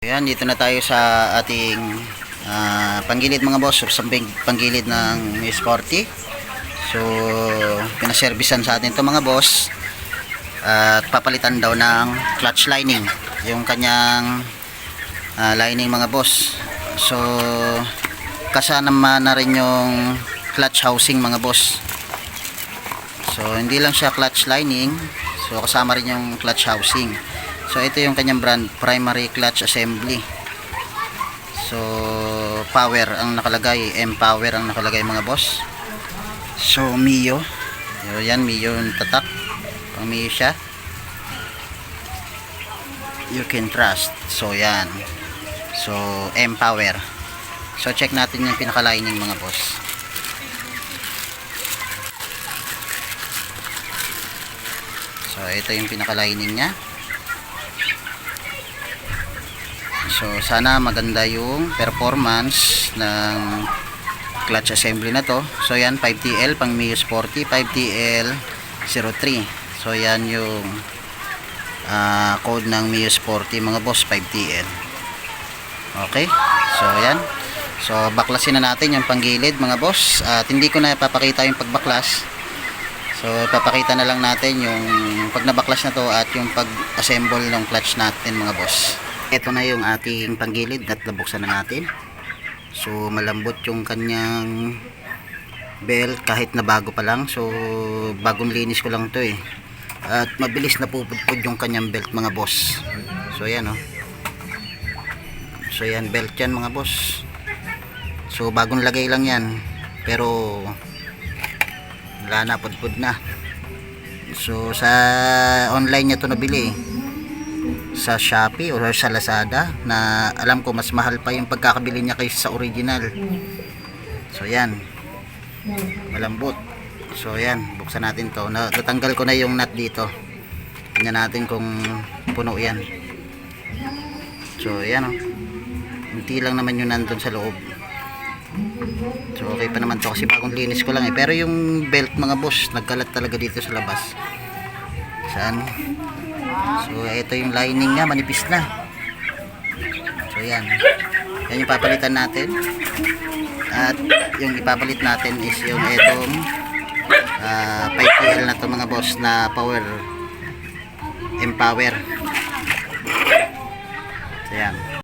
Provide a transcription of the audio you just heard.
Ayan, dito na tayo sa ating panggilid mga boss, sa panggilid ng S40. So, pinaservisan sa atin to mga boss. At papalitan daw ng clutch lining, yung kanyang lining mga boss. So, kasama na rin yung clutch housing mga boss. So, hindi lang siya clutch lining, so kasama rin yung clutch housing. So ito yung kanyang brand, primary clutch assembly. So power ang nakalagay, M power ang nakalagay mga boss. So Mio. Yan, Mio yung tatak. Pang Mio siya. You can trust. So yan. So M power. So check natin yung pinaka-lining mga boss. So ito yung pinaka-lining niya. So sana maganda yung performance ng clutch assembly na to. So yan 5TL pang Mio Sporty, 5TL03. So yan yung code ng Mio Sporty mga boss, 5TL. Okay, so yan. So baklasin na natin yung panggilid mga boss. At hindi ko na ipapakita yung pagbaklas. So ipapakita na lang natin yung pag nabaklas na to at yung pag-assemble ng clutch natin mga boss. Ito na yung ating panggilid at nabuksan na natin. So malambot yung kanyang belt kahit na bago pa lang. So bagong linis ko lang to eh. At mabilis na pupudpud yung kanyang belt mga boss. So yan oh. So yan, belt yan mga boss. So bagong lagay lang yan. Pero wala na, pudpud na. So sa online niya to nabili, sa Shopee o sa Lazada, na alam ko mas mahal pa yung pagkakabili niya kaysa sa original. So yan, malambot. So yan, buksan natin to. Natanggal ko na yung nut dito. Tingnan natin kung puno yan. So yan oh. Hindi lang naman yung nandun sa loob. So okay pa naman to kasi bagong linis ko lang eh. Pero yung belt mga boss, nagkalat talaga dito sa labas. Saan? So ito yung lining niya, manipis na. So yan. Yan yung papalitan natin. At yung ipapalit natin is yung itong 5TL na to mga boss, na power, M power. So yan.